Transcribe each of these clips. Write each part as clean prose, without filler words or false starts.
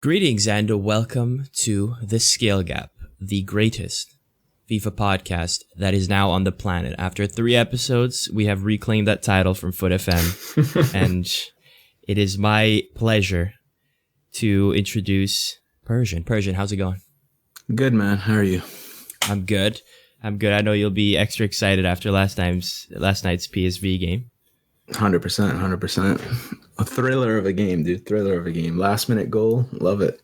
Greetings and welcome to The Scale Gap, the greatest FIFA podcast that is now on the planet. After 3 episodes, we have reclaimed that title from Foot FM, and it is my pleasure to introduce Persian. Persian, how's it going? Good, man. How are you? I'm good. I know you'll be extra excited after last night's PSV game. 100%. A thriller of a game, dude. Thriller of a game. Last minute goal. Love it.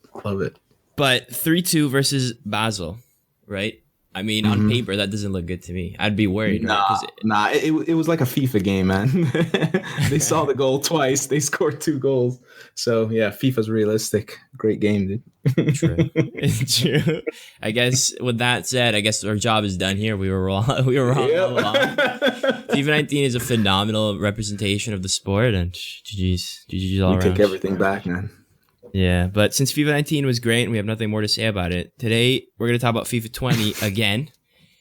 But 3-2 versus Basel, right? I mean, on paper, that doesn't look good to me. I'd be worried. Nah. It was like a FIFA game, man. They saw the goal twice. They scored 2 goals. So, yeah, FIFA's realistic. Great game, dude. True. True. I guess with that said, our job is done here. We were wrong. All along. FIFA 19 is a phenomenal representation of the sport, and GG's all around. We take everything back, man. Yeah, but since FIFA 19 was great and we have nothing more to say about it, today we're going to talk about FIFA 20 again,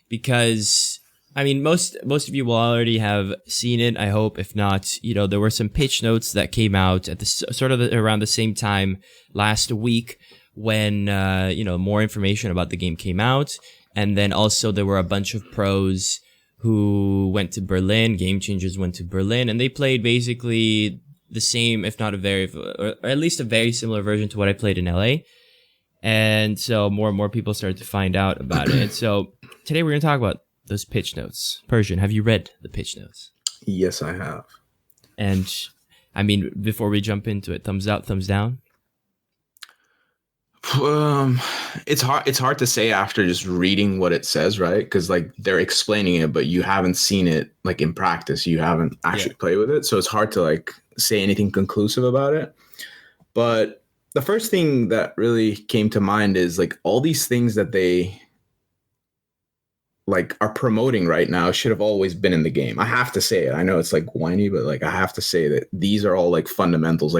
because, I mean, most of you will already have seen it, I hope. If not, there were some pitch notes that came out at around the same time last week when, more information about the game came out. And then also there were a bunch of pros who went to Berlin, Game Changers went to Berlin, and they played basically the same, if not or at least a very similar version to what I played in LA. And so more and more people started to find out about it. And so today we're going to talk about those pitch notes. Persian, have you read the pitch notes? Yes, I have. And I mean, before we jump into it, thumbs up, thumbs down? It's hard to say after just reading what it says, right? Because they're explaining it, but you haven't seen it in practice. You haven't actually played with it, so it's hard to say anything conclusive about it. But the first thing that really came to mind is all these things that they are promoting right now should have always been in the game. I have to say it. I know it's whiny, but I have to say that these are all fundamentals,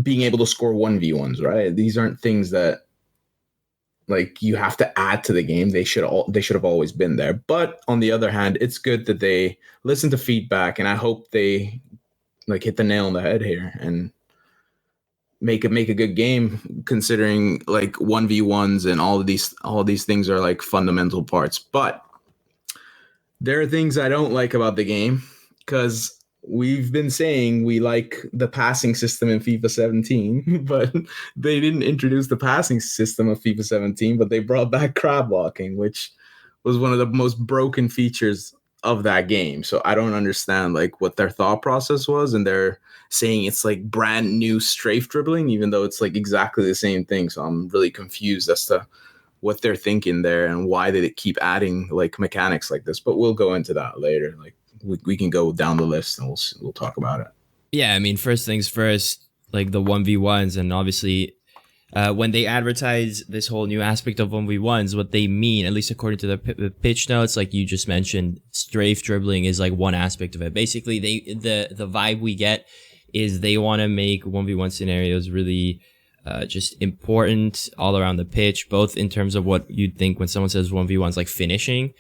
being able to score 1v1s, right? These aren't things that you have to add to the game. They should have always been there. But on the other hand, it's good that they listen to feedback, and I hope they hit the nail on the head here and make a good game, considering 1v1s and all of these things are fundamental parts. But there are things I don't like about the game, because we've been saying we like the passing system in FIFA 17, but they didn't introduce the passing system of FIFA 17, but they brought back crab walking, which was one of the most broken features of that game. So I don't understand what their thought process was, and they're saying it's brand new strafe dribbling, even though it's exactly the same thing. So I'm really confused as to what they're thinking there and why they keep adding mechanics like this. But we'll go into that later. We can go down the list and we'll talk about it. Yeah, I mean, first things first, the 1v1s, and obviously when they advertise this whole new aspect of 1v1s, what they mean, at least according to the pitch notes, you just mentioned, strafe dribbling is one aspect of it. Basically, the vibe we get is they want to make 1v1 scenarios really just important all around the pitch, both in terms of what you'd think when someone says 1v1s, finishing.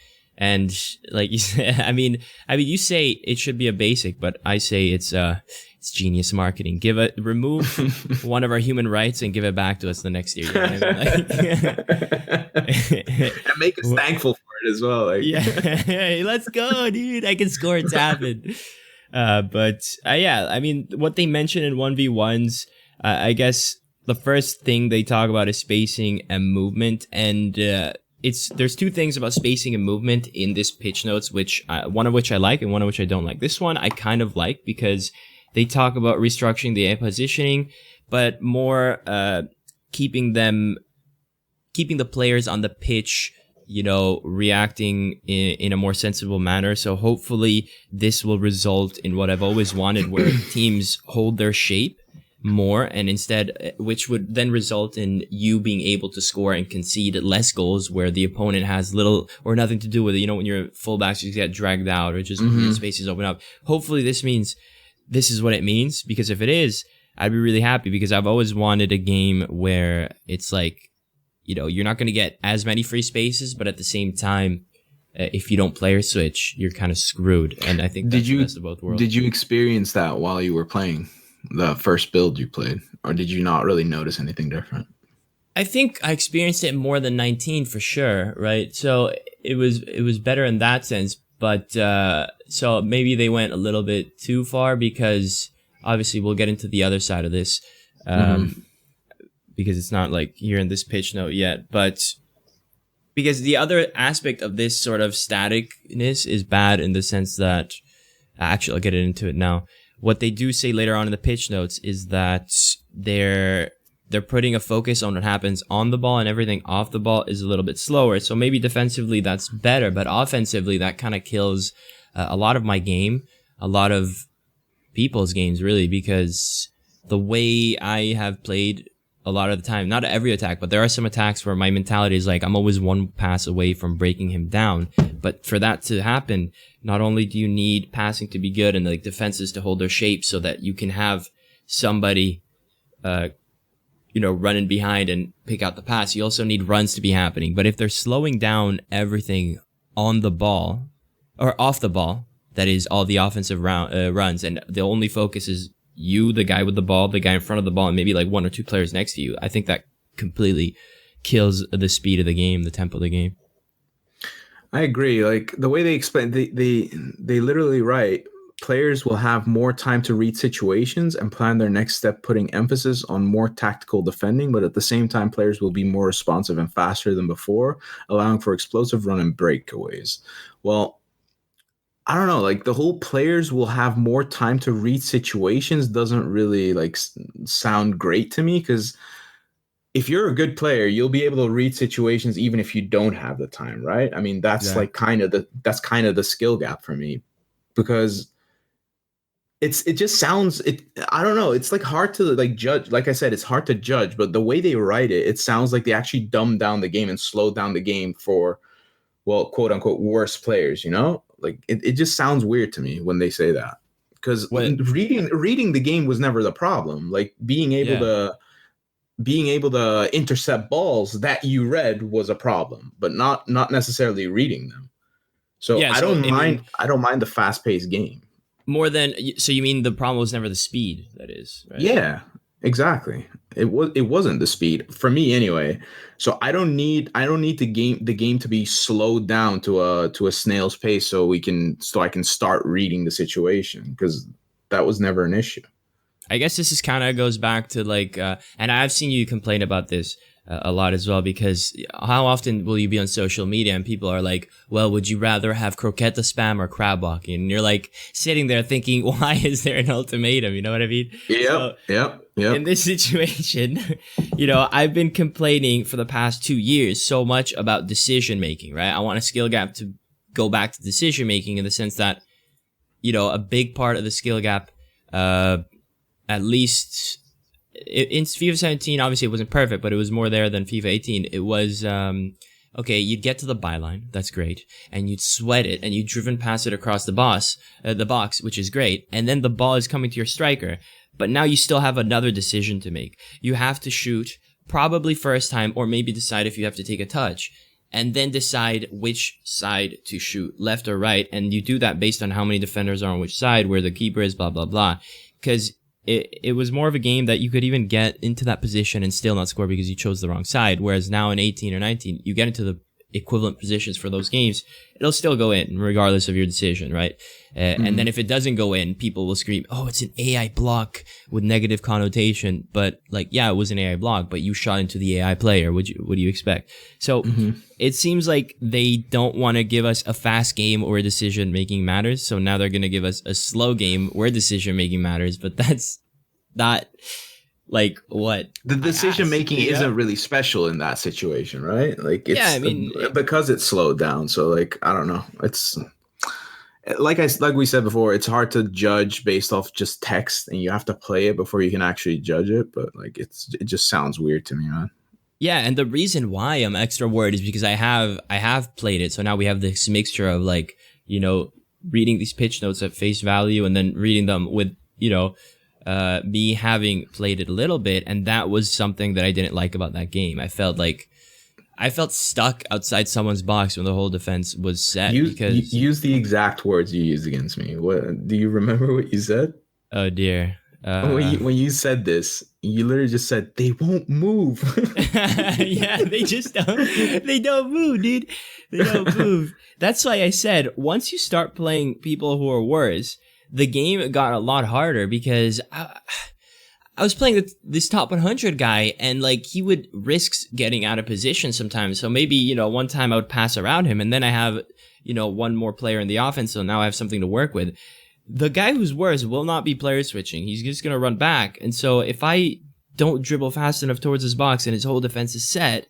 And you say, I mean, you say it should be a basic, but I say it's genius marketing. Remove one of our human rights and give it back to us the next year. You know what I mean? And make us thankful for it as well. Hey, let's go, dude. I can score. It's happened. I mean, what they mentioned in 1v1s, I guess the first thing they talk about is spacing and movement, and there's 2 things about spacing and movement in this pitch notes, which one of which I like and one of which I don't like. This one I kind of like because they talk about restructuring the positioning, but more keeping the players on the pitch, reacting in a more sensible manner. So hopefully this will result in what I've always wanted, where teams hold their shape more, and instead, which would then result in you being able to score and concede less goals where the opponent has little or nothing to do with it. When your fullbacks just get dragged out or just spaces open up. Hopefully this means this is what it means, because if it is, I'd be really happy, because I've always wanted a game where it's you're not going to get as many free spaces, but at the same time, if you don't player switch, you're kind of screwed. And I think that's the best of both worlds. Did you experience that while you were playing? the first build you played, or did you not really notice anything different? I think I experienced it more than 19 for sure, right? So it was better in that sense, but so maybe they went a little bit too far because obviously we'll get into the other side of this Mm-hmm. because it's not like here in this pitch note yet, but because the other aspect of this sort of staticness is bad in the sense that actually I'll get into it now. What they do say later on in the pitch notes is that they're putting a focus on what happens on the ball, and everything off the ball is a little bit slower. So maybe defensively that's better, but offensively that kind of kills a lot of my game, a lot of people's games really, because the way I have played a lot of the time, not every attack, but there are some attacks where my mentality is like I'm always one pass away from breaking him down. But for that to happen, not only do you need passing to be good and like defenses to hold their shape so that you can have somebody running behind and pick out the pass, you also need runs to be happening. But if they're slowing down everything on the ball or off the ball, that is all the offensive runs, and the only focus is you, the guy with the ball, the guy in front of the ball, and maybe like one or two players next to you, I think that completely kills the speed of the game, the tempo of the game. I agree. Like the way they explain, they literally write players will have more time to read situations and plan their next step, putting emphasis on more tactical defending. But at the same time, players will be more responsive and faster than before, allowing for explosive run and breakaways. Well, I don't know. Like the whole players will have more time to read situations doesn't really like sound great to me because if you're a good player, you'll be able to read situations even if you don't have the time, right? I mean, that's like Exactly. kind of the skill gap for me because it just sounds it I don't know, it's like hard to like judge. Like I said, it's hard to judge, but the way they write it, it sounds like they actually dumb down the game and slow down the game for well, quote unquote worse players, you know? Like it just sounds weird to me when they say that. Because What? reading the game was never the problem. Like Yeah. being able to intercept balls that you read was a problem, but not necessarily reading them. So Yeah. So I mean, I don't mind the fast paced game. more than so you mean the problem was never the speed, that is, right? Yeah, exactly. It wasn't the speed for me anyway. So I don't need the game to be slowed down to a snail's pace so I can start reading the situation because that was never an issue. I guess this is kind of goes back to like, and I've seen you complain about this a lot as well, because how often will you be on social media and people are like, well, would you rather have croqueta spam or crab walking? And you're like sitting there thinking, why is there an ultimatum? You know what I mean? So in Yep. this situation, I've been complaining for the past 2 years so much about decision making, right? I want a skill gap to go back to decision making in the sense that, a big part of the skill gap, at least in FIFA 17, obviously it wasn't perfect, but it was more there than FIFA 18. It was, okay, you'd get to the byline, that's great, and you'd sweat it, and you'd driven past it across the box, which is great, and then the ball is coming to your striker, but now you still have another decision to make. You have to shoot, probably first time, or maybe decide if you have to take a touch, and then decide which side to shoot, left or right, and you do that based on how many defenders are on which side, where the keeper is, blah, blah, blah, because it was more of a game that you could even get into that position and still not score because you chose the wrong side. Whereas now in 18 or 19, you get into the equivalent positions for those games, it'll still go in regardless of your decision, right? And then if it doesn't go in, people will scream, oh, it's an AI block with negative connotation. But like, yeah, it was an AI block, but you shot into the AI player. What do you expect? So it seems like they don't want to give us a fast game where decision making matters. So now they're going to give us a slow game where decision making matters. But that's not like what The I decision asked. making isn't really special in that situation, right? Like Yeah, I it's mean, because it's slowed down. So like I don't know. It's like we said before, it's hard to judge based off just text, and you have to play it before you can actually judge it. But like it just sounds weird to me, man. yeah, and the reason why I'm extra worried is because I have played it. So now we have this mixture of like, reading these pitch notes at face value and then reading them with, me having played it a little bit, and that was something that I didn't like about that game. I felt stuck outside someone's box when the whole defense was set because Use the exact words you used against me. What do you remember what you said? oh dear. When you said this, you literally just said they won't move. Yeah, they don't move, dude. They don't move. That's why I said once you start playing people who are worse, the game got a lot harder because I was playing this top 100 guy, and like he would risk getting out of position sometimes. So maybe, one time I would pass around him, and then I have, one more player in the offense, so now I have something to work with. The guy who's worse will not be player switching. He's just going to run back. And so if I don't dribble fast enough towards his box and his whole defense is set,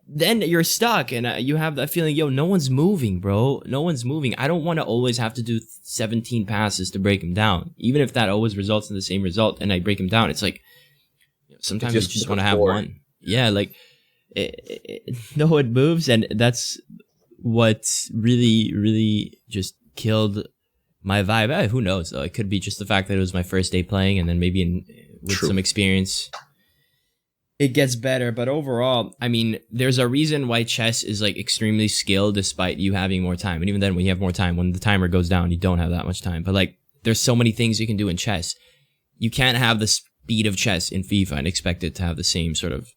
then you're stuck, and you have that feeling, no one's moving, bro. No one's moving. I don't want to always have to do 17 passes to break him down. Even if that always results in the same result and I break him down, it's like, sometimes you just want to have one. Yeah, like, no one moves, and that's what really, really just killed my vibe. Who knows, though? It could be just the fact that it was my first day playing, and then maybe with some experience it gets better. But overall, I mean, there's a reason why chess is like extremely skilled despite you having more time. And even then, when you have more time, when the timer goes down, you don't have that much time. But like, there's so many things you can do in chess. You can't have the speed of chess in FIFA and expect it to have the same sort of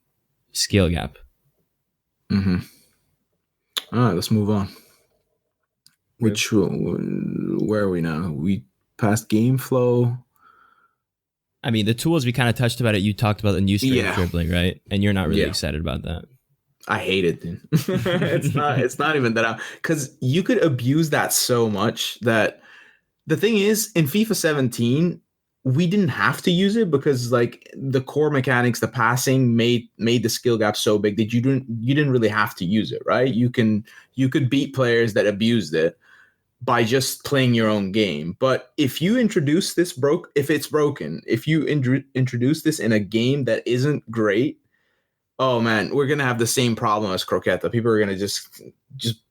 skill gap. Mm-hmm. All right, let's move on. Where are we now? We passed game flow. I mean, the tools we kind of touched about it. You talked about the new straight dribbling, right? And you're not really excited about that. I hate it, dude. It's not even that, because you could abuse that so much that the thing is, in FIFA 17, we didn't have to use it because like the core mechanics, the passing made the skill gap so big that you didn't really have to use it, right? You could beat players that abused it by just playing your own game. But if you introduce this if you introduce this in a game that isn't great, oh man, we're gonna have the same problem as Croqueta. People are gonna just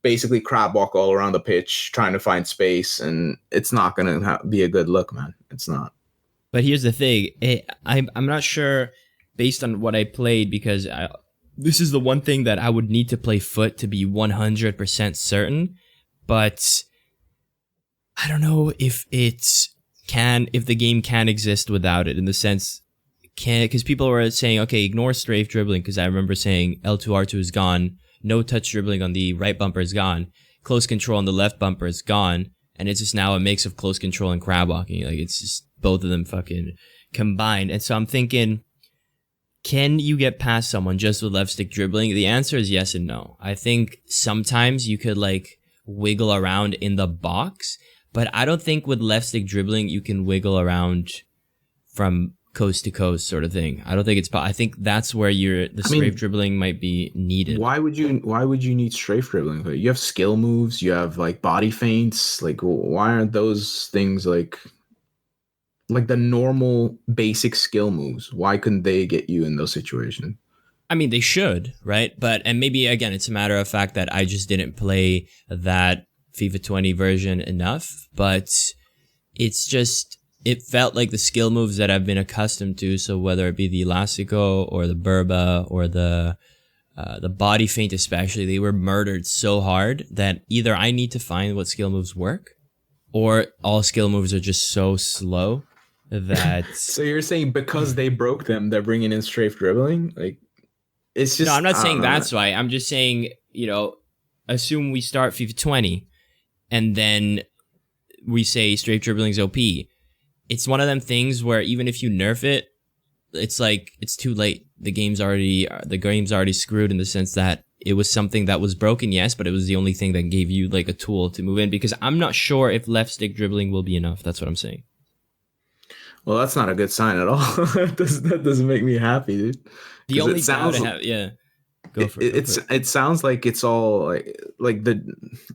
basically crab walk all around the pitch trying to find space, and it's not gonna be a good look, man. It's not. But here's the thing, I'm not sure based on what I played, because this is the one thing that I would need to play foot to be 100% certain, but I don't know if the game can exist without it, in the sense, because people were saying, okay, ignore strafe dribbling, because I remember saying L2R2 is gone, no touch dribbling on the right bumper is gone, close control on the left bumper is gone, and it's just now a mix of close control and crab walking. Like, it's just both of them fucking combined. And so I'm thinking, can you get past someone just with left stick dribbling? The answer is yes and no. I think sometimes you could like wiggle around in the box, but I don't think with left stick dribbling you can wiggle around from coast to coast sort of thing. I don't think I think that's where strafe dribbling might be needed. Why would you need strafe dribbling? You have skill moves, you have like body feints. Like, why aren't those things like the normal basic skill moves? Why couldn't they get you in those situations? I mean, they should, right? And maybe again, it's a matter of fact that I just didn't play that FIFA 20 version enough, but it's just, it felt like the skill moves that I've been accustomed to. So whether it be the Elastico or the Burba or the body feint especially, they were murdered so hard that either I need to find what skill moves work, or all skill moves are just so slow that... So you're saying because they broke them, they're bringing in strafe dribbling? Like, it's just... No, I'm not saying that's why. I'm just saying, assume we start FIFA 20 and then we say strafe dribbling's OP. It's one of them things where even if you nerf it, it's like, it's too late. The game's already screwed, in the sense that it was something that was broken, yes, but it was the only thing that gave you like a tool to move in, because I'm not sure if left stick dribbling will be enough. That's what I'm saying. Well, that's not a good sign at all. That doesn't make me happy, dude. The only doubt I have, yeah. Go for it. It sounds like it's all like the,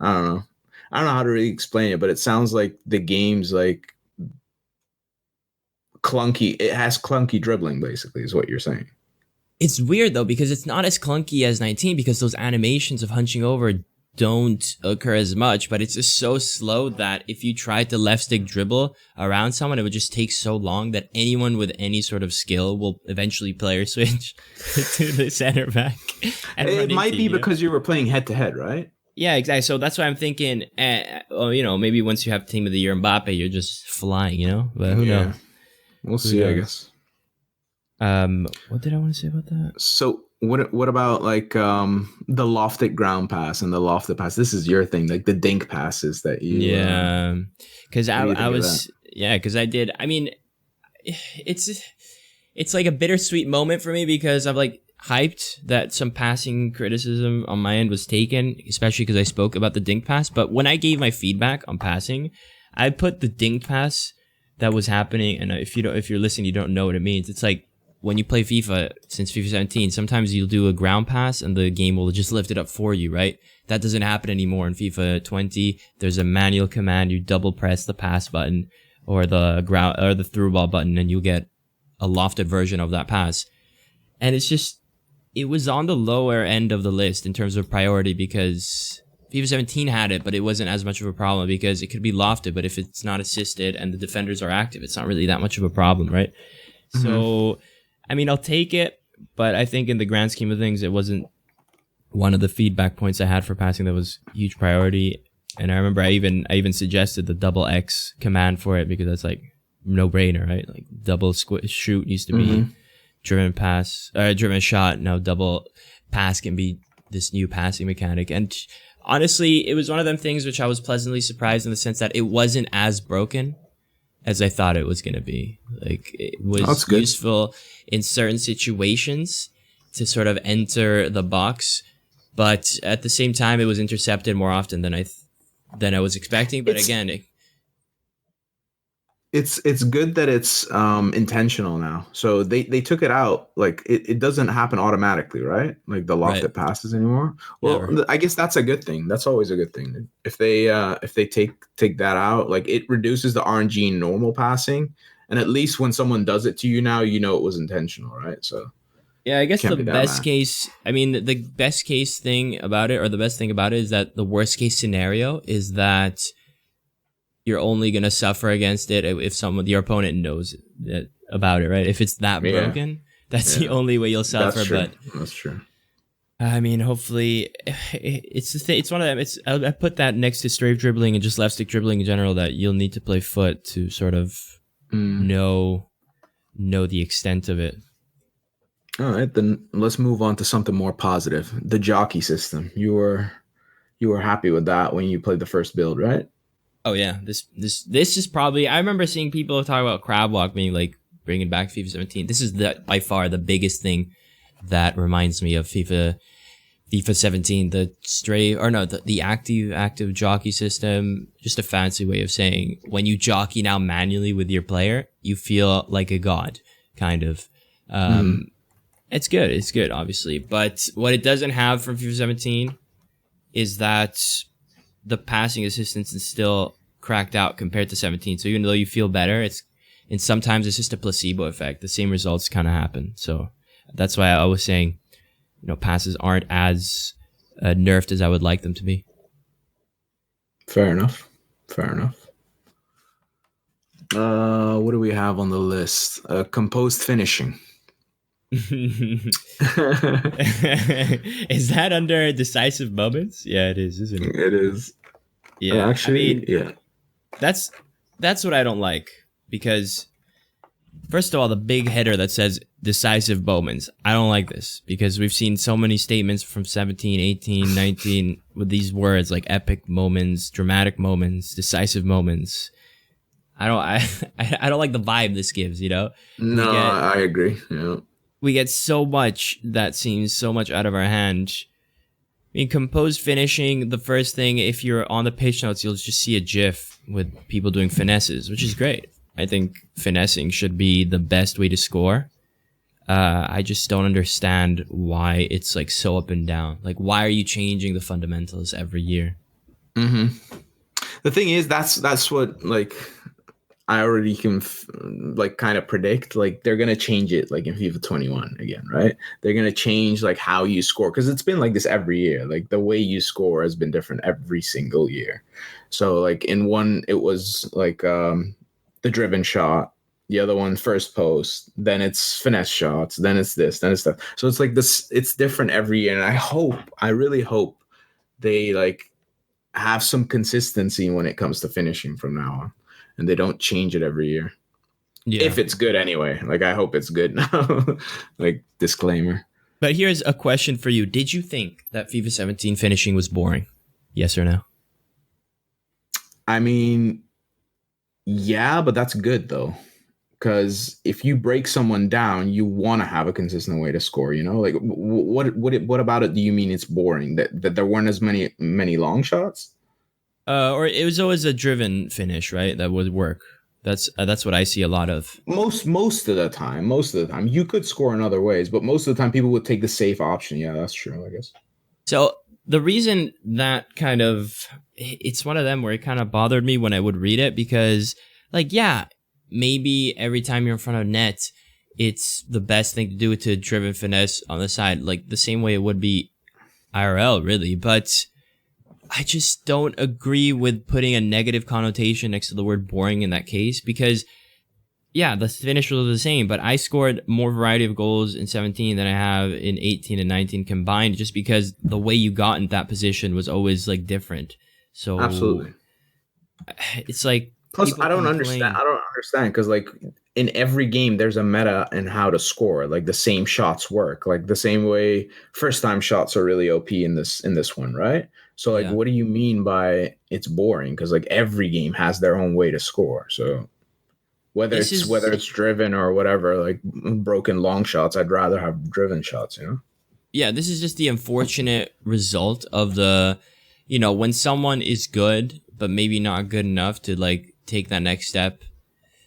I don't know how to really explain it, but it sounds like the game's like clunky. It has clunky dribbling, basically, is what you're saying. It's weird though, because it's not as clunky as 19, because those animations of hunching over don't occur as much, but it's just so slow that if you tried to left stick dribble around someone, it would just take so long that anyone with any sort of skill will eventually player switch to the center back. It might be because you were playing head to head, right? Yeah, exactly. So that's why I'm thinking, maybe once you have Team of the Year Mbappe, you're just flying, but who knows? We'll Who see, I knows? guess. What did I want to say about that? So what about like the lofted ground pass and the lofted pass? This is your thing, like the dink passes that you Yeah, because what do you I think of that? was yeah, because I did. I mean, it's it's like a bittersweet moment for me because I'm like hyped that some passing criticism on my end was taken, especially because I spoke about the dink pass. But when I gave my feedback on passing, I put the dink pass that was happening. And if you're listening, you don't know what it means. It's like when you play FIFA since FIFA 17, sometimes you'll do a ground pass and the game will just lift it up for you, right? That doesn't happen anymore in FIFA 20. There's a manual command. You double press the pass button or the ground or the through ball button, and you get a lofted version of that pass. And it's just, it was on the lower end of the list in terms of priority because FIFA 17 had it, but it wasn't as much of a problem because it could be lofted, but if it's not assisted and the defenders are active, it's not really that much of a problem, right? Mm-hmm. So, I mean, I'll take it, but I think in the grand scheme of things, it wasn't one of the feedback points I had for passing that was huge priority. And I remember I even suggested the double X command for it because that's like no brainer, right? Like double shoot used to be Mm-hmm. driven pass or driven shot. Now double pass can be this new passing mechanic. And honestly, it was one of them things which I was pleasantly surprised in the sense that it wasn't as broken as I thought it was going to be. Like it That's was good. useful in certain situations to sort of enter the box, but at the same time, it was intercepted more often than than I was expecting. But It's again, it's good that it's intentional now. So they took it out. Like it doesn't happen automatically, right? Like the right, lofted passes anymore. Well, never. I guess that's a good thing. That's always a good thing. If they take that out, like it reduces the RNG in normal passing. And at least when someone does it to you now, you know it was intentional, right? So Yeah, I guess the can't be that best mad. case, I mean, the best case thing about it, or the best thing about it, is that the worst case scenario is that you're only gonna suffer against it if your opponent knows it, about it, right? If it's that Yeah, broken, that's the yeah. only way you'll That's suffer. true. But That's true. I mean, hopefully, it's the thing. It's one of them. I put that next to strafe dribbling and just left stick dribbling in general. That you'll need to play foot to sort of Mm. know the extent of it. All right, then let's move on to something more positive. The jockey system. You were happy with that when you played the first build, right? Oh yeah, this is probably. I remember seeing people talk about crab walk being like bringing back FIFA 17. This is by far the biggest thing that reminds me of FIFA 17. The stray or no, the active jockey system. Just a fancy way of saying when you jockey now manually with your player, you feel like a god, kind of. Mm-hmm. It's good. It's good, obviously, but what it doesn't have from FIFA 17 is that the passing assistance is still cracked out compared to 17. So even though you feel better, and sometimes it's just a placebo effect. The same results kind of happen. So that's why I was saying, passes aren't as nerfed as I would like them to be. Fair enough. Fair enough. What do we have on the list? Composed finishing. Is that under decisive moments? Yeah, it is, isn't it? It is. Yeah, I Actually, mean, yeah. that's what I don't like because first of all, the big header that says decisive moments, I don't like this because we've seen so many statements from 17, 18, 19 with these words like epic moments, dramatic moments, decisive moments. I don't like the vibe this gives, We No, get I agree. Yeah. we get so much that seems so much out of our hand. I mean, composed finishing, the first thing, if you're on the pitch notes, you'll just see a GIF with people doing finesses, which is great. I think finessing should be the best way to score. I just don't understand why it's like so up and down. Like, why are you changing the fundamentals every year? Mm-hmm. The thing is, that's what like I already can like kind of predict. Like they're gonna change it like in FIFA 21 again, right? They're gonna change like how you score because it's been like this every year. Like the way you score has been different every single year. So like in one, it was like the driven shot. The other one first post, then it's finesse shots, then it's this, then it's that. So it's like this. It's different every year, and I really hope they like have some consistency when it comes to finishing from now on, and they don't change it every year. Yeah. If it's good anyway. Like, I hope it's good now. Like, disclaimer. But here's a question for you. Did you think that FIFA 17 finishing was boring? Yes or no? I mean, yeah, but that's good though. Because if you break someone down, you want to have a consistent way to score. You know, like what about it? Do you mean it's boring that there weren't as many long shots? Or it was always a driven finish, right? That would work. That's what I see a lot of. Most of the time, you could score in other ways, but most of the time, people would take the safe option. Yeah, that's true. I guess. So the reason that kind of it's one of them where it kind of bothered me when I would read it because, like, yeah, maybe every time you're in front of net, it's the best thing to do to driven finesse on the side, like the same way it would be IRL, really, but I just don't agree with putting a negative connotation next to the word boring in that case because, yeah, the finish was the same, but I scored more variety of goals in 17 than I have in 18 and 19 combined just because the way you got in that position was always, like, different. So Absolutely. it's like Plus, I don't understand because, like, in every game, there's a meta in how to score. Like, the same shots work. Like, the same way first time shots are really OP in this one, right? So, like, Yeah. what do you mean by it's boring? Because, like, every game has their own way to score. So whether it's driven or whatever, like broken long shots, I'd rather have driven shots. You know? Yeah, this is just the unfortunate result of the, when someone is good but maybe not good enough to, like, take that next step.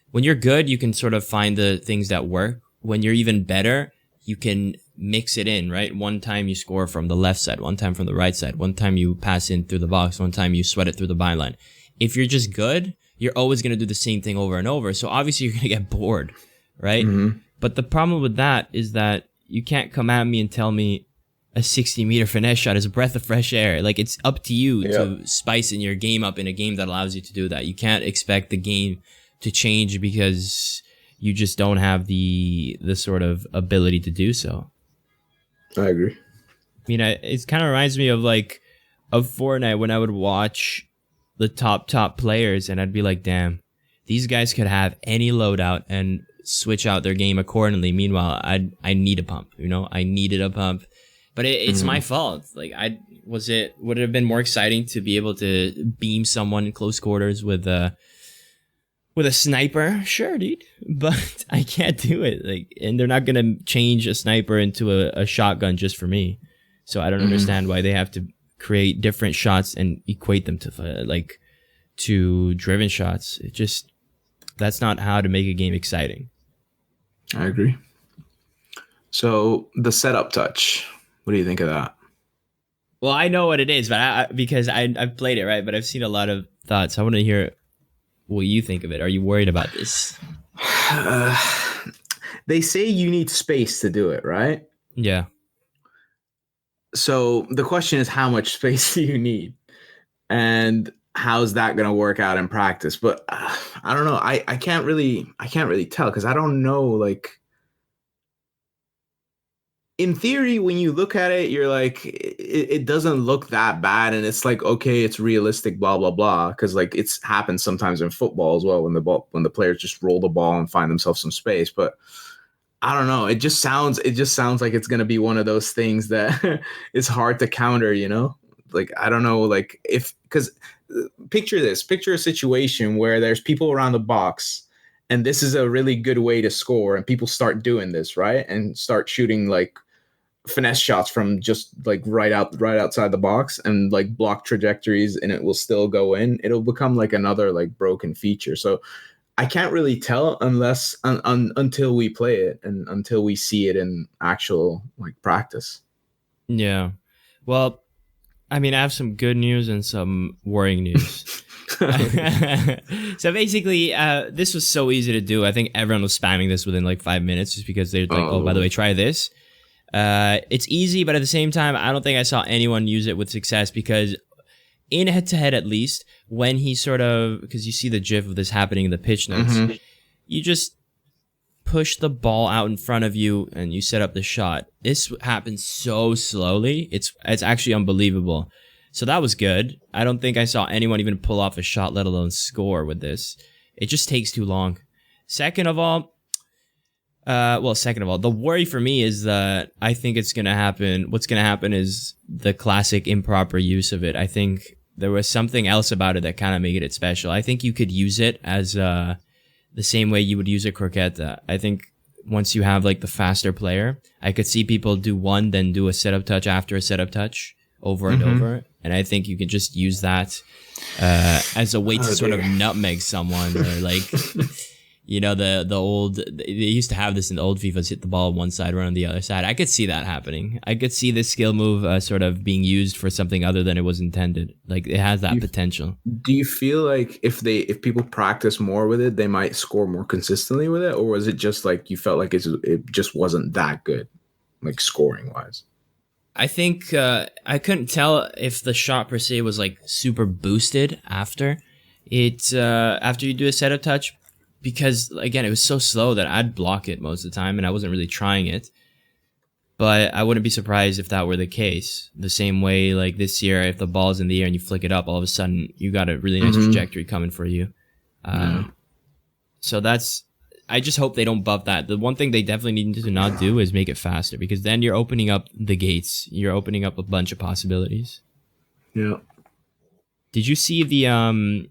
When you're good, you can sort of find the things that work. When you're even better, you can mix it in, right? One time you score from the left side, one time from the right side, one time you pass in through the box, one time you sweat it through the byline. If you're just good, you're always going to do the same thing over and over. So obviously you're going to get bored, right? Mm-hmm. But the problem with that is that you can't come at me and tell me a 60-meter finesse shot is a breath of fresh air. Like, it's up to you to spice in your game up in a game that allows you to do that. You can't expect the game to change because you just don't have the sort of ability to do so. I agree. I mean, it kind of reminds me of, like, of Fortnite when I would watch the top players and I'd be like, damn, these guys could have any loadout and switch out their game accordingly. Meanwhile, I need a pump, I needed a pump. But it's my fault. Like, would it have been more exciting to be able to beam someone in close quarters with a sniper? Sure, dude. But I can't do it. Like, and they're not gonna change a sniper into a shotgun just for me. So I don't understand why they have to create different shots and equate them to driven shots. That's not how to make a game exciting. I agree. So the setup touch. What do you think of that? Well, I know what it is, but because I've played it, right? But I've seen a lot of thoughts. I want to hear what you think of it. Are you worried about this? They say you need space to do it, right? Yeah. So the question is, how much space do you need? And how's that going to work out in practice? But I don't know. I can't really tell because I don't know, like, in theory, when you look at it, you're like, it doesn't look that bad. And it's like, okay, it's realistic, blah, blah, blah. Because, like, it's happened sometimes in football as well when the players just roll the ball and find themselves some space. But I don't know. It just sounds like it's going to be one of those things that is hard to counter, Like, I don't know, like, because picture a situation where there's people around the box and this is a really good way to score and people start doing this, right? And start shooting, like, finesse shots from just, like, right outside the box and, like, block trajectories, and it will still go in. It'll become, like, another, like, broken feature. So I can't really tell unless until we play it and until we see it in actual, like, practice. Yeah. Well, I mean, I have some good news and some worrying news. So basically, this was so easy to do. I think everyone was spamming this within, like, 5 minutes just because they're like, oh, by the way, try this. It's easy, but at the same time, I don't think I saw anyone use it with success because in head-to-head, at least, when he sort of, because you see the gif of this happening in the pitch notes, you just push the ball out in front of you and you set up the shot. This happens so slowly. It's actually unbelievable. So that was good. I don't think I saw anyone even pull off a shot, let alone score with this. It just takes too long. Second of all, the worry for me is that I think it's going to happen. What's going to happen is the classic improper use of it. I think there was something else about it that kind of made it special. I think you could use it as the same way you would use a croqueta. I think once you have like the faster player, I could see people do one, then do a setup touch after a setup touch over and over. And I think you can just use that as a way to sort of nutmeg someone, or like, you know, the old, they used to have this in the old FIFAs, hit the ball on one side, run on the other side. I could see that happening. I could see this skill move sort of being used for something other than it was intended. Like, it has that potential. Do you feel like if people practice more with it, they might score more consistently with it? Or was it just like you felt like it just wasn't that good, like scoring wise? I think I couldn't tell if the shot per se was like super boosted after you do a setup touch, because again, it was so slow that I'd block it most of the time and I wasn't really trying it. But I wouldn't be surprised if that were the case. The same way, like this year, if the ball's in the air and you flick it up, all of a sudden you got a really nice trajectory coming for you. So I just hope they don't buff that. The one thing they definitely need to not do is make it faster, because then you're opening up the gates. You're opening up a bunch of possibilities. Yeah. Did you see the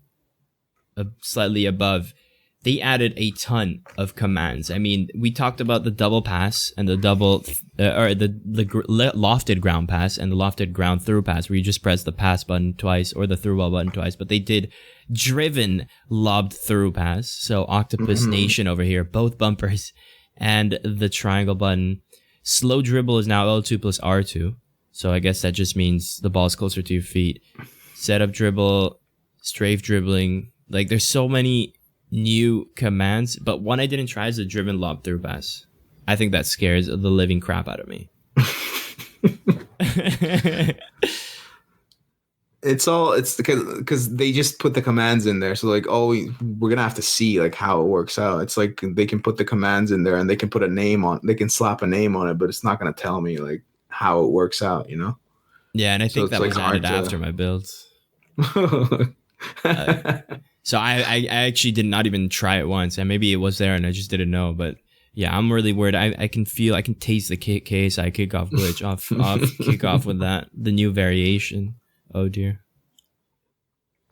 slightly above? They added a ton of commands. I mean, we talked about the double pass and the double, or the lofted ground pass and the lofted ground through pass, where you just press the pass button twice or the through ball button twice. But they did driven lobbed through pass. So Octopus Nation over here, both bumpers, and the triangle button. Slow dribble is now L2 plus R2. So I guess that just means the ball's closer to your feet. Setup dribble, strafe dribbling. Like, there's so many new commands, but one I didn't try is the driven lob through pass. I think that scares the living crap out of me. It's because they just put the commands in there, so like, we're gonna have to see like how it works out. It's like they can put the commands in there and they can put a name on, they can slap a name on it, but it's not gonna tell me like how it works out, you know? Yeah, and I think that was added after my builds. So I actually did not even try it once, and maybe it was there and I just didn't know. But yeah, I'm really worried. I can taste the KSI kickoff glitch off kickoff with that, the new variation. Oh dear.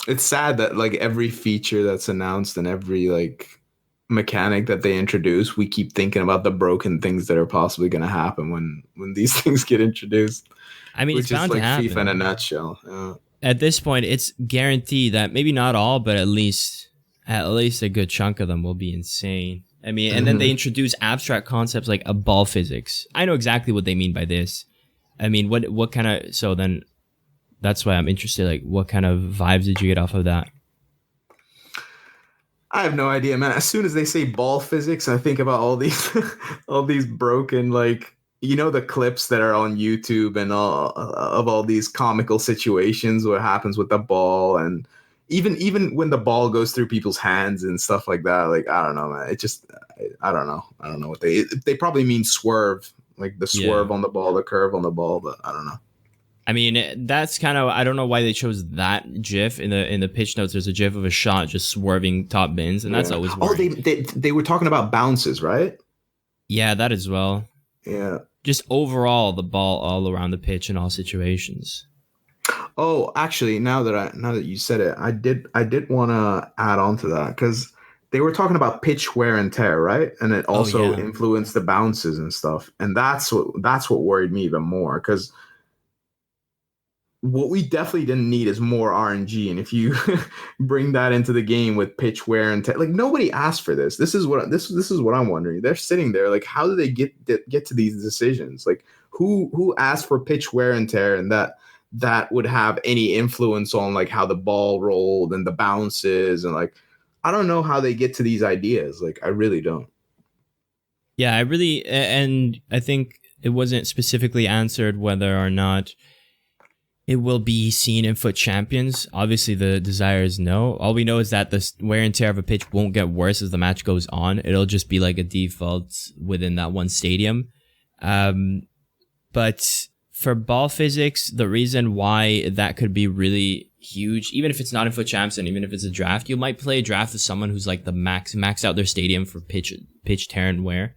It's sad that like every feature that's announced and every like mechanic that they introduce, we keep thinking about the broken things that are possibly going to happen when these things get introduced. I mean, it's bound to happen. FIFA in a nutshell. Yeah. At this point, it's guaranteed that maybe not all, but at least a good chunk of them will be insane. I mean, and then they introduce abstract concepts like a ball physics. I know exactly what they mean by this. I mean, what kind of, so then that's why I'm interested. Like, what kind of vibes did you get off of that? I have no idea, man. As soon as they say ball physics, I think about all these broken, like, you know, the clips that are on YouTube and all these comical situations what happens with the ball, and even when the ball goes through people's hands and stuff like that. Like, I don't know, man. It just, I don't know what they probably mean swerve, like the swerve on the ball, the curve on the ball, but I don't know. I mean, that's kind of, I don't know why they chose that GIF in the pitch notes. There's a GIF of a shot just swerving top bins, and that's always worrying. They were talking about bounces, right? Yeah, that as well. Yeah. Just overall, the ball all around the pitch in all situations. Oh, actually, now that you said it, I did want to add on to that, because they were talking about pitch wear and tear, right? And it also influenced the bounces and stuff. And that's what worried me even more, because what we definitely didn't need is more RNG. And if you bring that into the game with pitch wear and tear, like, nobody asked for this. This is what I'm wondering. They're sitting there like, how do they get to these decisions? Like, who asked for pitch wear and tear, and that would have any influence on like how the ball rolled and the bounces, and like, I don't know how they get to these ideas. Like, I really don't. Yeah, and I think it wasn't specifically answered whether or not it will be seen in FUT Champions. Obviously, the desire is no. All we know is that the wear and tear of a pitch won't get worse as the match goes on. It'll just be like a default within that one stadium. But for ball physics, the reason why that could be really huge, even if it's not in foot champs and even if it's a draft, you might play a draft with someone who's like the max out their stadium for pitch tear and wear.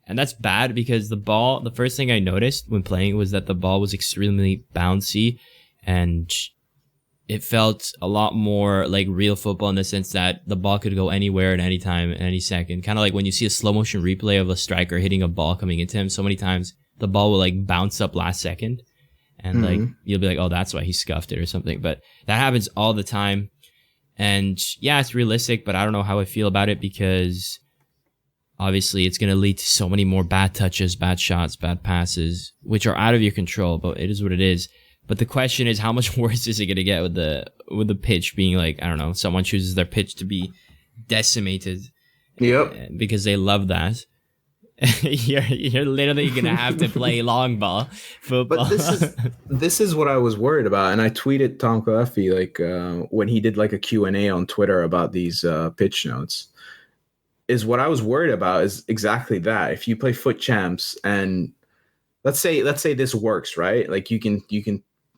And that's bad because the first thing I noticed when playing was that the ball was extremely bouncy and it felt a lot more like real football in the sense that the ball could go anywhere at any time, at any second. Kind of like when you see a slow motion replay of a striker hitting a ball coming into him, so many times the ball will like bounce up last second and like you'll be like, oh, that's why he scuffed it or something. But that happens all the time. And yeah, it's realistic, but I don't know how I feel about it because obviously it's going to lead to so many more bad touches, bad shots, bad passes, which are out of your control, but it is what it is. But the question is, how much worse is it going to get with the pitch being like, I don't know, someone chooses their pitch to be decimated. Yep. Because they love that. you're literally going to have to play long ball football. But this is what I was worried about. And I tweeted Tom Coffey like when he did like a Q&A on Twitter about these pitch notes. Is what I was worried about is exactly that. If you play foot champs and let's say this works, right? Like you can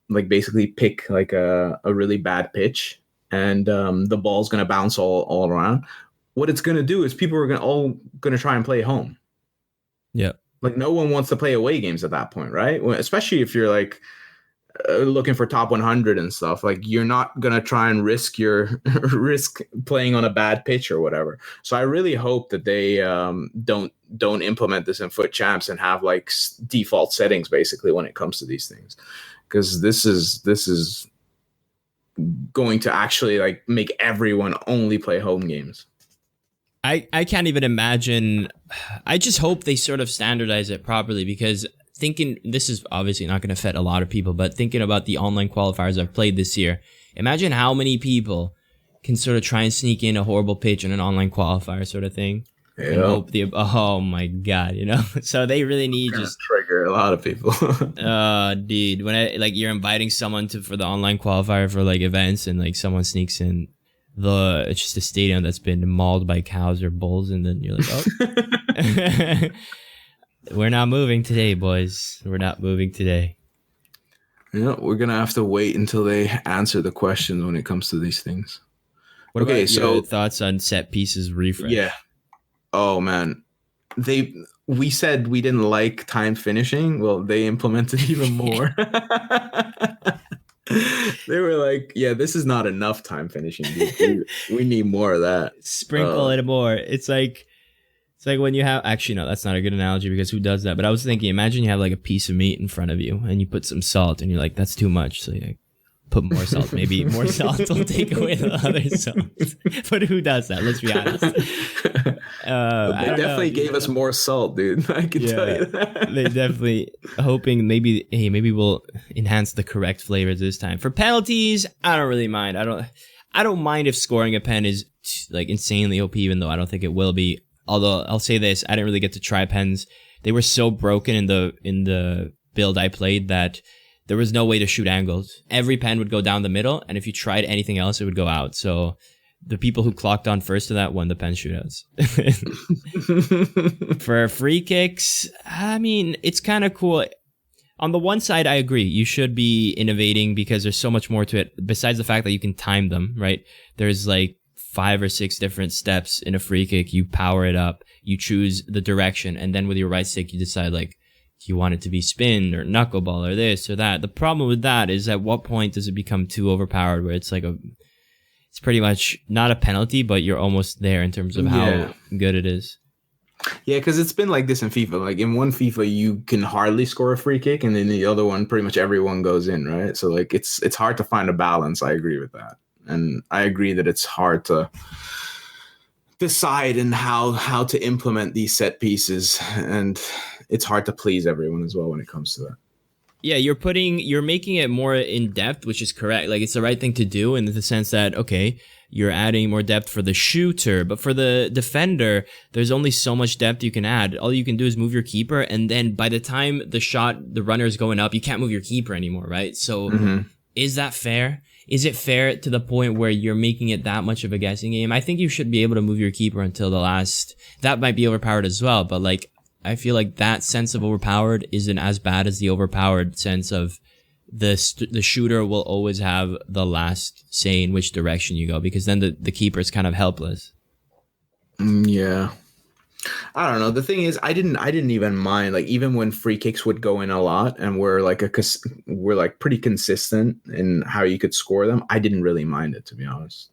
like basically pick like a really bad pitch and the ball's going to bounce all around. What it's going to do is people are all going to try and play home. Yeah. Like no one wants to play away games at that point, right? Especially if you're like looking for top 100 and stuff. Like you're not going to try and risk playing on a bad pitch or whatever. So I really hope that they don't implement this in foot champs and have like default settings basically when it comes to these things. Because this is going to actually like make everyone only play home games. I can't even imagine. I just hope they sort of standardize it properly because thinking, this is obviously not going to affect a lot of people, but thinking about the online qualifiers I've played this year, imagine how many people can sort of try and sneak in a horrible pitch in an online qualifier sort of thing. Yeah. And hope oh my God, you know? So they really need just trigger a lot of people. Dude, when you're inviting someone for the online qualifier for like events and like someone sneaks in it's just a stadium that's been mauled by cows or bulls and then you're like, oh. We're not moving today, boys. We're not moving today. Yeah, we're going to have to wait until they answer the questions when it comes to these things. What about your thoughts on set pieces refresh? Yeah. Oh, man. We said we didn't like time finishing. Well, they implemented even more. They were like, yeah, this is not enough time finishing, dude. We need more of that. Sprinkle it more. It's like when you have, actually, no, that's not a good analogy because who does that? But I was thinking, imagine you have like a piece of meat in front of you and you put some salt and you're like, that's too much. So you like, put more salt. Maybe more salt will take away the other salt. But who does that? Let's be honest. They definitely gave us more salt, dude. I can tell you that. They definitely hoping maybe we'll enhance the correct flavors this time. For penalties, I don't really mind. I don't mind if scoring a pen is like insanely OP, even though I don't think it will be. Although I'll say this, I didn't really get to try pens. They were so broken in the build I played that there was no way to shoot angles. Every pen would go down the middle, and if you tried anything else, it would go out. So the people who clocked on first to that won the pen shootouts. For free kicks, I mean, it's kind of cool. On the one side, I agree. You should be innovating because there's so much more to it. Besides the fact that you can time them, right? There's like 5 or 6 different steps in a free kick. You power it up. You choose the direction. And then with your right stick, you decide like, do you want it to be spin or knuckleball or this or that? The problem with that is at what point does it become too overpowered where it's like it's pretty much not a penalty, but you're almost there in terms of how good it is. Yeah, because it's been like this in FIFA. Like in one FIFA, you can hardly score a free kick, and then the other one, pretty much everyone goes in, right? So like it's hard to find a balance. I agree with that. And I agree that it's hard to decide and how to implement these set pieces, and it's hard to please everyone as well when it comes to that. Yeah, you're making it more in depth, which is correct. Like it's the right thing to do in the sense that, okay, you're adding more depth for the shooter, but for the defender, there's only so much depth you can add. All you can do is move your keeper, and then by the time the runner is going up, you can't move your keeper anymore, right? So Is that fair? Is it fair to the point where you're making it that much of a guessing game? I think you should be able to move your keeper until the last. That might be overpowered as well, but like I feel like that sense of overpowered isn't as bad as the overpowered sense of the shooter will always have the last say in which direction you go, because then the keeper's kind of helpless. Yeah. I don't know. The thing is, I didn't even mind, like, even when free kicks would go in a lot and we're like pretty consistent in how you could score them. I didn't really mind it, to be honest,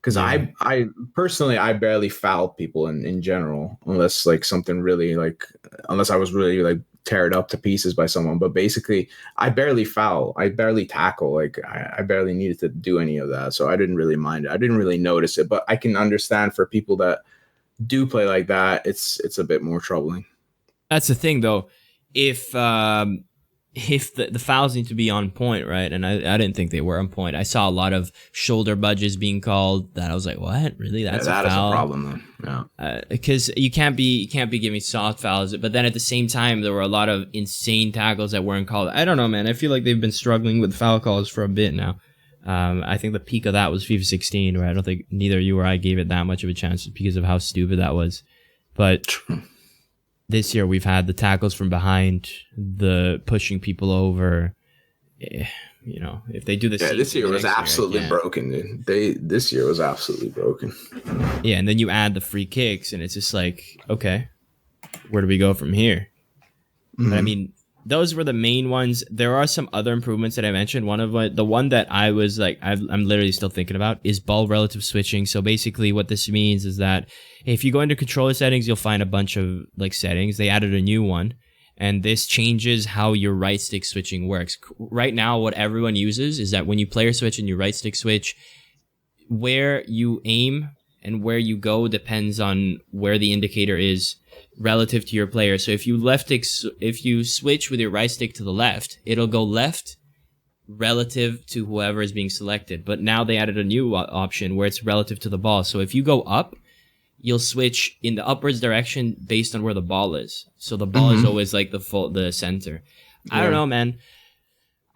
because Yeah. I personally, I barely fouled people in general, unless like something really like, unless I was really like teared up to pieces by someone. But basically, I barely foul, I barely tackle, like I barely needed to do any of that, so I didn't really mind it. I didn't really notice it, but I can understand for people that do play like that, it's a bit more troubling. That's the thing, though. If the fouls need to be on point, right? And I didn't think they were on point. I saw a lot of shoulder budges being called that I was like, what? Really? That's that a foul? is a problem, then. Yeah. Because you can't be giving soft fouls, but then at the same time there were a lot of insane tackles that weren't called. I don't know, man. I feel like they've been struggling with foul calls for a bit now. I think the peak of that was FIFA 16, where I don't think neither you or I gave it that much of a chance because of how stupid that was. But this year we've had the tackles from behind, the pushing people over. You know, if they do the same, this year was absolutely broken, dude. This year was absolutely broken. Yeah, and then you add the free kicks, and it's just like, okay, where do we go from here? Mm-hmm. But I mean, those were the main ones. There are some other improvements that I mentioned. The one that I was like, I'm literally still thinking about is ball relative switching. So basically what this means is that if you go into controller settings, you'll find a bunch of like settings. They added a new one, and this changes how your right stick switching works. Right now, what everyone uses is that when you player switch and you right stick switch, where you aim and where you go depends on where the indicator is relative to your player. So if you switch with your right stick to the left, it'll go left relative to whoever is being selected. But now they added a new option where it's relative to the ball. So if you go up, you'll switch in the upwards direction based on where the ball is. So the ball is always like the center. Yeah. I don't know, man.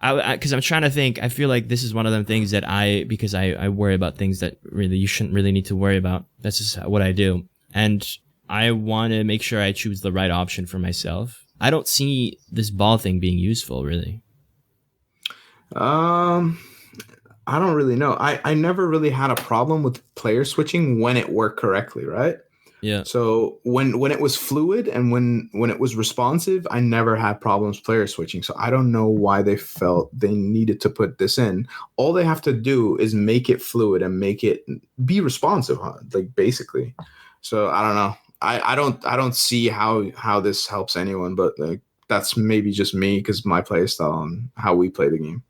Because I'm trying to think. I feel like this is one of them things that because I worry about things that really you shouldn't really need to worry about. That's just what I do. And I want to make sure I choose the right option for myself. I don't see this ball thing being useful, really. I don't really know. I never really had a problem with player switching when it worked correctly, right? Yeah. So when it was fluid and when it was responsive, I never had problems player switching. So I don't know why they felt they needed to put this in. All they have to do is make it fluid and make it be responsive, huh? Like basically. So I don't know. I don't see how this helps anyone, but like that's maybe just me because my play style and how we play the game.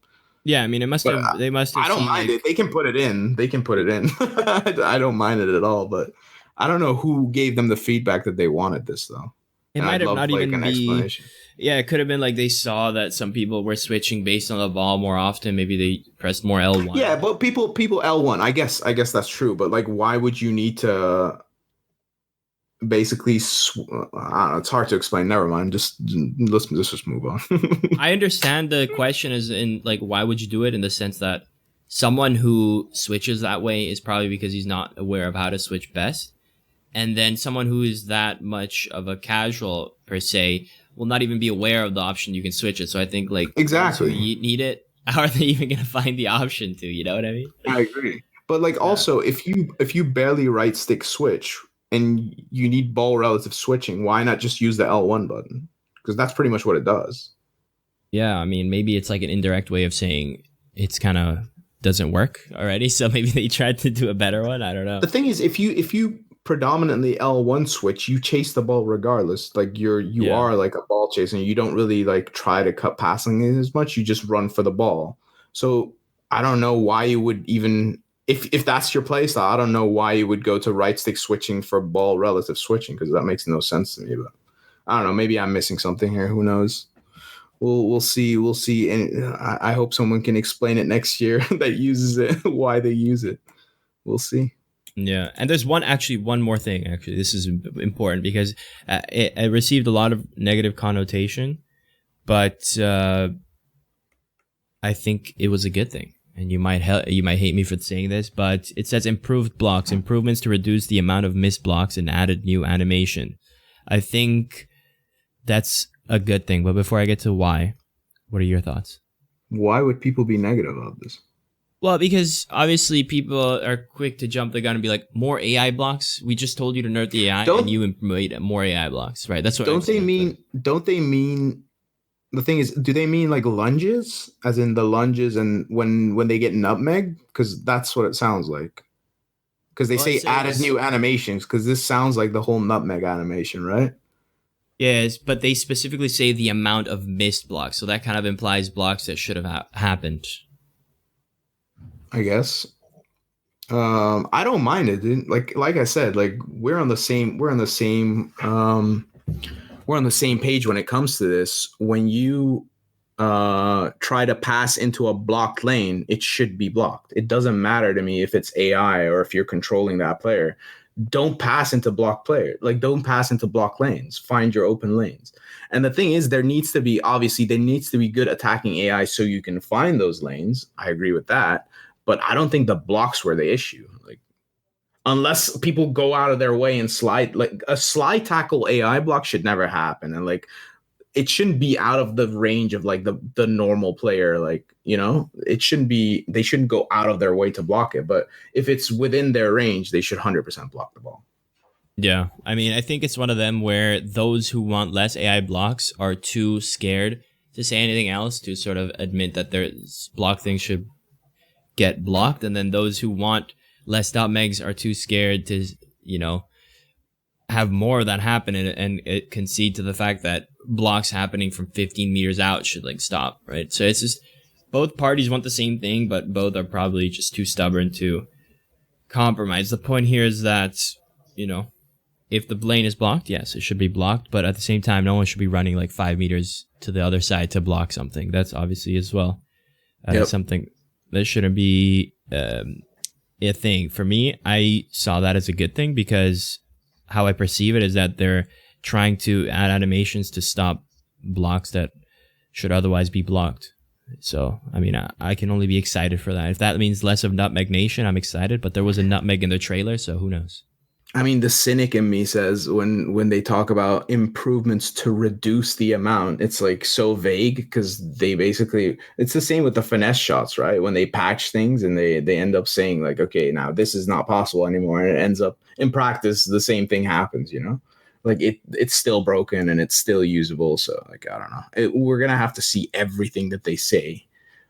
Yeah, I mean, they must have. I don't mind it. They can put it in. I don't mind it at all. But I don't know who gave them the feedback that they wanted this though. It might have not even been. Explanation. Yeah, it could have been like they saw that some people were switching based on the ball more often. Maybe they pressed more L1. Yeah, but people L1. I guess that's true. But like, why would you need to? Basically, I don't know, it's hard to explain. Never mind. Let's just move on. I understand the question is in like, why would you do it in the sense that someone who switches that way is probably because he's not aware of how to switch best. And then someone who is that much of a casual per se will not even be aware of the option you can switch it. So I think like exactly you need it. How are they even going to find the option to, you know what I mean? I agree. But like also if you barely right stick switch, and you need ball relative switching, why not just use the L1 button? Because that's pretty much what it does. Yeah, I mean, maybe it's like an indirect way of saying it's kind of doesn't work already. So maybe they tried to do a better one. I don't know. The thing is, if you predominantly L1 switch, you chase the ball regardless. Like you are like a ball chaser. You don't really like try to cut passing as much. You just run for the ball. So I don't know why you would even... If that's your play style, I don't know why you would go to right stick switching for ball relative switching, because that makes no sense to me. But I don't know. Maybe I'm missing something here. Who knows? We'll see. We'll see. And I hope someone can explain it next year that uses it, why they use it. We'll see. Yeah. And there's one more thing. Actually, this is important because it received a lot of negative connotation, but I think it was a good thing. And you might hate me for saying this, but it says improved blocks, improvements to reduce the amount of missed blocks and added new animation. I think that's a good thing. But before I get to why, what are your thoughts? Why would people be negative about this? Well, because obviously people are quick to jump the gun and be like, more AI blocks. We just told you to nerf the AI, and you made more AI blocks, right? That's what. Don't they mean? Don't they mean? The thing is, do they mean like lunges, as in the lunges, and when they get nutmeg? Because that's what it sounds like. Because they say added new animations. Because this sounds like the whole nutmeg animation, right? Yes, but they specifically say the amount of missed blocks, so that kind of implies blocks that should have happened. I guess. I don't mind it, dude. Like I said, like we're on the same page when it comes to this. When you try to pass into a blocked lane, it should be blocked. It doesn't matter to me if it's AI or if you're controlling that player. Don't pass into block player. Like, don't pass into block lanes. Find your open lanes. And the thing is, there needs to be good attacking AI so you can find those lanes. I agree with that. But I don't think the blocks were the issue. Like, unless people go out of their way and slide, like a slide tackle AI block should never happen. And like, it shouldn't be out of the range of like the normal player. Like, you know, they shouldn't go out of their way to block it. But if it's within their range, they should 100% block the ball. Yeah. I mean, I think it's one of them where those who want less AI blocks are too scared to say anything else, to sort of admit that their block things should get blocked. And then those who want less nutmegs are too scared to, you know, have more of that happen and it concede to the fact that blocks happening from 15 meters out should like stop, right? So it's just both parties want the same thing, but both are probably just too stubborn to compromise. The point here is that, you know, if the lane is blocked, yes, it should be blocked, but at the same time, no one should be running like 5 meters to the other side to block something. That's obviously as well something that shouldn't be a thing. For me, I saw that as a good thing because how I perceive it is that they're trying to add animations to stop blocks that should otherwise be blocked. So, I mean, I can only be excited for that. If that means less of Nutmeg Nation, I'm excited, but there was a nutmeg in the trailer, so who knows? I mean, the cynic in me says when they talk about improvements to reduce the amount, it's like so vague because they basically, it's the same with the finesse shots, right? When they patch things and they end up saying like, okay, now this is not possible anymore. And it ends up in practice, the same thing happens, you know? Like it's still broken and it's still usable. So like, I don't know. We're going to have to see everything that they say.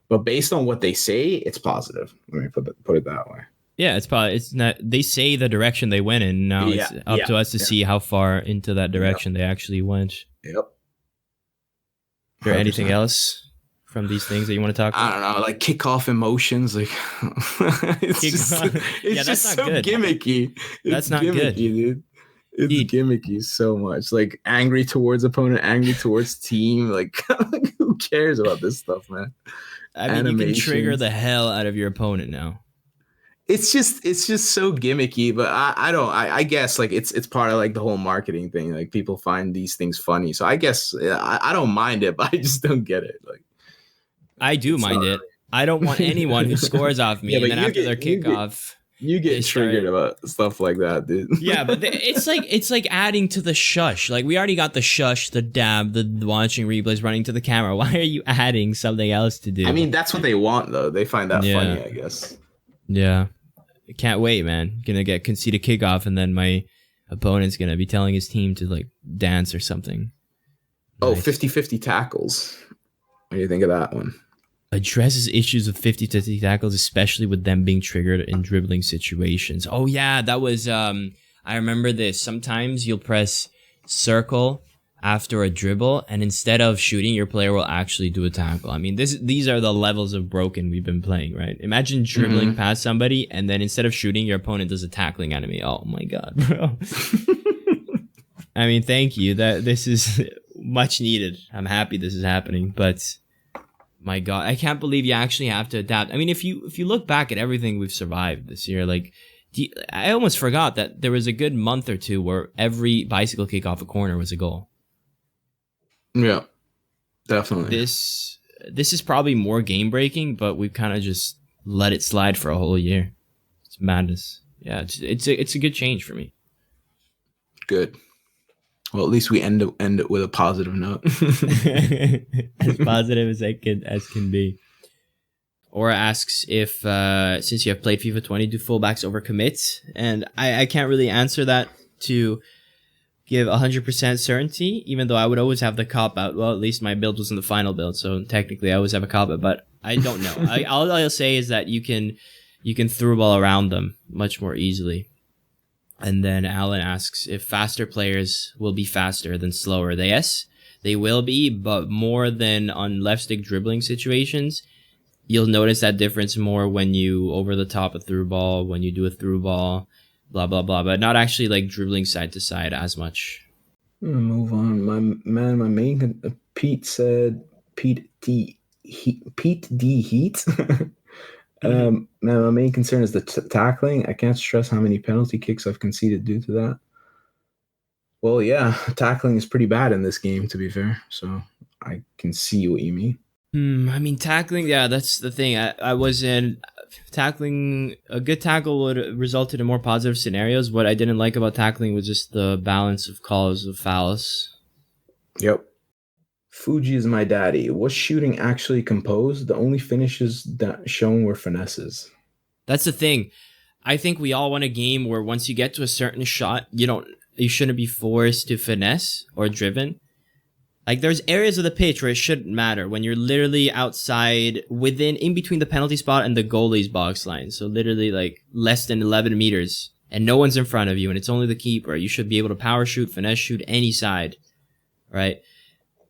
But based on what they say, it's positive. Let me put it that way. Yeah, it's not. They say the direction they went in. Now it's up to us to see how far into that direction they actually went. Yep. 100%. Is there anything else from these things that you want to talk about? I don't know, like kickoff emotions. Like it's just so good. Gimmicky. That's not gimmicky, good, dude. It's gimmicky so much. Like angry towards opponent, angry towards team. Like who cares about this stuff, man? I mean, you can trigger the hell out of your opponent now. It's just so gimmicky, but I guess like it's part of like the whole marketing thing. Like people find these things funny, so I guess I don't mind it, but I just don't get it. Like I do mind it. I don't want anyone who scores off me and then after their kickoff, you get triggered about stuff like that, dude. Yeah, but it's like adding to the shush. Like we already got the shush, the dab, the watching replays, running to the camera. Why are you adding something else to do? I mean, that's what they want, though. They find that funny, I guess. Yeah. Can't wait, man. Gonna get conceded kickoff and then my opponent's gonna be telling his team to like dance or something. Oh, nice. 50-50 tackles. What do you think of that one? Addresses issues of 50-50 tackles, especially with them being triggered in dribbling situations. Oh yeah, that was I remember this. Sometimes you'll press circle after a dribble, and instead of shooting, your player will actually do a tackle. I mean, these are the levels of broken we've been playing, right? Imagine dribbling past somebody, and then instead of shooting, your opponent does a tackling enemy. Oh my god, bro. I mean, thank you. This is much needed. I'm happy this is happening, but my god, I can't believe you actually have to adapt. I mean, if you look back at everything we've survived this year, like I almost forgot that there was a good month or two where every bicycle kick off a corner was a goal. Yeah, definitely. This is probably more game breaking, but we've kind of just let it slide for a whole year. It's madness. Yeah, it's a good change for me. Good. Well, at least we end it with a positive note. As positive as can be. Aura asks if since you have played FIFA 20, do fullbacks overcommit? And I can't really answer that to give 100% certainty, even though I would always have the cop out. Well, at least my build was in the final build, so technically I always have a cop out, but I don't know. All I'll say is that you can throw a ball around them much more easily. And then Alan asks if faster players will be faster than slower. Yes, they will be, but more than on left stick dribbling situations. You'll notice that difference more when you over the top a through ball, when you do a through ball, blah, blah, blah, but not actually like dribbling side to side as much. Move on. My main Pete said Pete D Heat. Man, my main concern is the tackling. I can't stress how many penalty kicks I've conceded due to that. Well, yeah, tackling is pretty bad in this game, to be fair. So I can see what you mean. I mean, tackling, yeah, that's the thing. I was in tackling. A good tackle would have resulted in more positive scenarios. What I didn't like about tackling was just the balance of calls of fouls. Yep. Fuji is my daddy. Was shooting actually composed? The only finishes that shown were finesses. That's the thing. I think we all want a game where once you get to a certain shot, you shouldn't be forced to finesse or driven. Like, there's areas of the pitch where it shouldn't matter when you're literally outside in between the penalty spot and the goalie's box line. So literally like less than 11 meters and no one's in front of you and it's only the keeper. You should be able to power shoot, finesse shoot any side, right?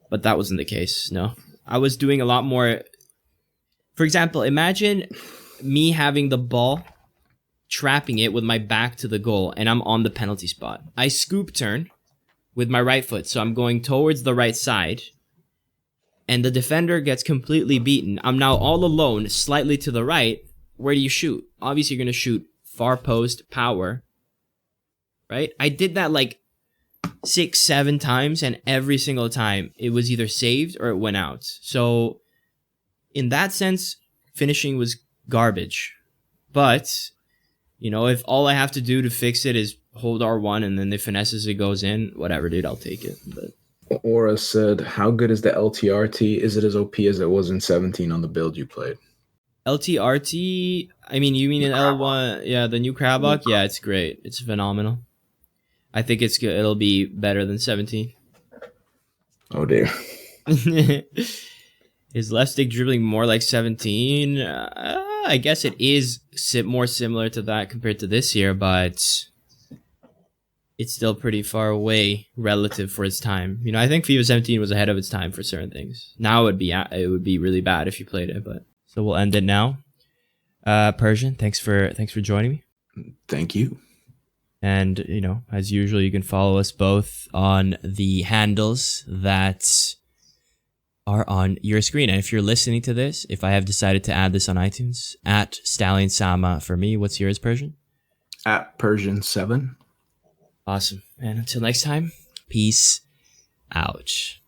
But that wasn't the case. No, I was doing a lot more. For example, imagine me having the ball, trapping it with my back to the goal, and I'm on the penalty spot. I scoop turn with my right foot, so I'm going towards the right side, and the defender gets completely beaten. I'm now all alone, slightly to the right. Where do you shoot? Obviously, you're going to shoot far post, power, right? I did that like 6-7 times, and every single time it was either saved or it went out. So in that sense, finishing was garbage. But, if all I have to do to fix it is hold R1 and then the finesses it goes in, whatever, dude, I'll take it. But Aura said, how good is the LTRT? Is it as OP as it was in 17 on the build you played? LTRT, I mean, you mean in L1, yeah, the new Krabak? Yeah, it's great. It's phenomenal. I think it's good. It'll be better than 17. Oh, dear. Is left stick dribbling more like 17? I guess it is more similar to that compared to this year, but it's still pretty far away relative for its time. I think FIFA 17 was ahead of its time for certain things. Now it would be really bad if you played it, but so we'll end it now. Persian, thanks for joining me. Thank you. And, as usual, you can follow us both on the handles that are on your screen. And if you're listening to this, if I have decided to add this on iTunes, at Stallion Sama for me. What's yours, Persian? At Persian7. Awesome. And until next time, peace out.